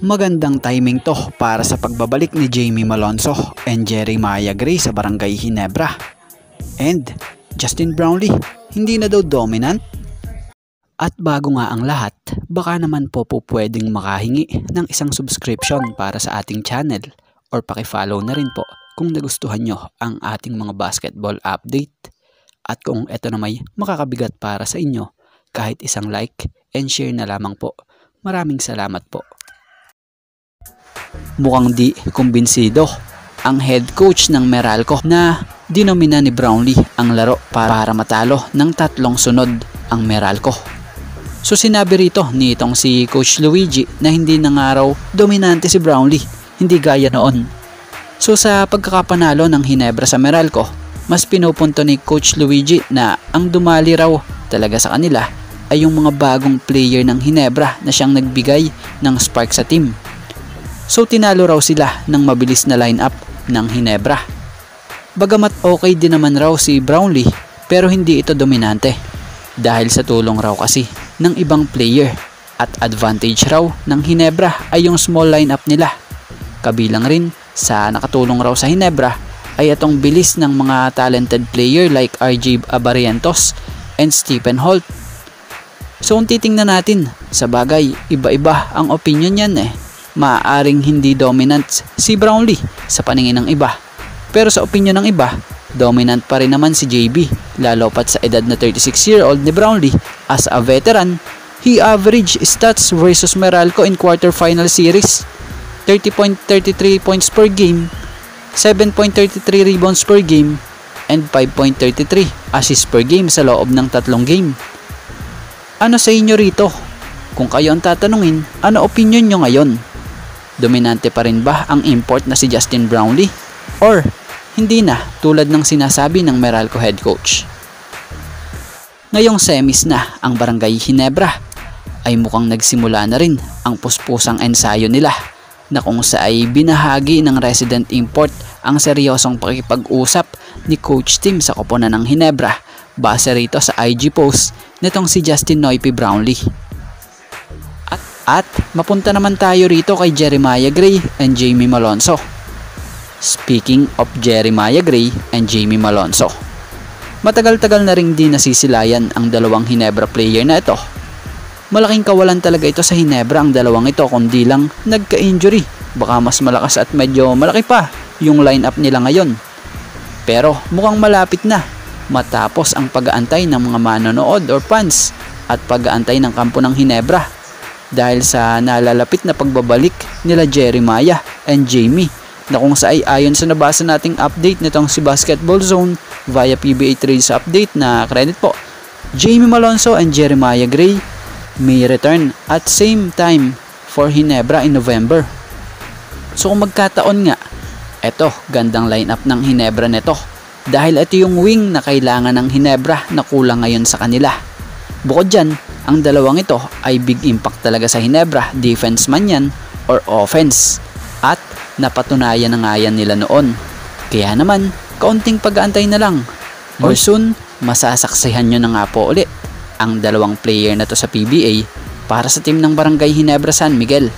Magandang timing to para sa pagbabalik ni Jamie Malonzo and Jeremiah Gray sa Barangay Ginebra. And Justin Brownlee, hindi na daw dominant? At bago nga ang lahat, baka naman po pwedeng makahingi ng isang subscription para sa ating channel or pakifollow na rin po kung nagustuhan nyo ang ating mga basketball update. At kung ito na may makakabigat para sa inyo, kahit isang like and share na lamang po. Maraming salamat po. Mukhang di kumbinsido ang head coach ng Meralco na dinomina ni Brownlee ang laro para matalo ng 3 sunod ang Meralco. So sinabi rito nitong si Coach Luigi na hindi na nga raw dominante si Brownlee, hindi gaya noon. So sa pagkakapanalo ng Ginebra sa Meralco, mas pinupunto ni Coach Luigi na ang dumali raw talaga sa kanila ay yung mga bagong player ng Ginebra na siyang nagbigay ng spark sa team. So tinalo raw sila ng mabilis na lineup ng Ginebra. Bagamat okay din naman raw si Brownlee, pero hindi ito dominante dahil sa tulong raw kasi ng ibang player, at advantage raw ng Ginebra ay yung small lineup nila. Kabilang rin sa nakatulong raw sa Ginebra ay itong bilis ng mga talented player like RJ Abarientos and Stephen Holt. So kung titingnan natin, sa bagay iba-iba ang opinion yan Maaaring hindi dominant si Brownlee sa paningin ng iba, pero sa opinion ng iba, dominant pa rin naman si JB, lalo pat sa edad na 36-year-old ni Brownlee. As a veteran, he averaged stats versus Meralco in quarterfinal series: 30.33 points per game, 7.33 rebounds per game, and 5.33 assists per game sa loob ng 3 game. Ano sa inyo rito? Kung kayo ang tatanungin, ano opinion nyo ngayon? Dominante pa rin ba ang import na si Justin Brownlee? Or hindi na tulad ng sinasabi ng Meralco head coach? Ngayong semis na ang Barangay Ginebra ay mukhang nagsimula na rin ang puspusang ensayo nila, na kung saay binahagi ng resident import ang seryosong pakipag-usap ni Coach Tim sa koponan ng Ginebra base rito sa IG post nitong si Justin Noipy Brownlee. At mapunta naman tayo rito kay Jeremiah Gray and Jamie Malonzo. Speaking of Jeremiah Gray and Jamie Malonzo, matagal-tagal na rin din nasisilayan ang dalawang Ginebra player na ito. Malaking kawalan talaga ito sa Ginebra ang dalawang ito, kundi lang nagka-injury. Baka mas malakas at medyo malaki pa yung lineup nila ngayon. Pero mukhang malapit na matapos ang pag-aantay ng mga manonood or fans at pag-aantay ng kampo ng Ginebra dahil sa nalalapit na pagbabalik nila Jeremiah and Jamie, na kung sa ayon sa nabasa nating update nitong si Basketball Zone via PBA Trades update na credit po, Jamie Malonzo and Jeremiah Gray may return at same time for Ginebra in November. So kung magkataon nga, eto gandang lineup ng Ginebra neto, dahil ito yung wing na kailangan ng Ginebra na kulang ngayon sa kanila. Bukod dyan, ang dalawang ito ay big impact talaga sa Ginebra, defense man yan or offense, at napatunayan na nga yan nila noon. Kaya naman, kaunting pag-aantay na lang or soon, masasaksihan nyo na nga po ulit ang dalawang player na to sa PBA para sa team ng Barangay Ginebra San Miguel.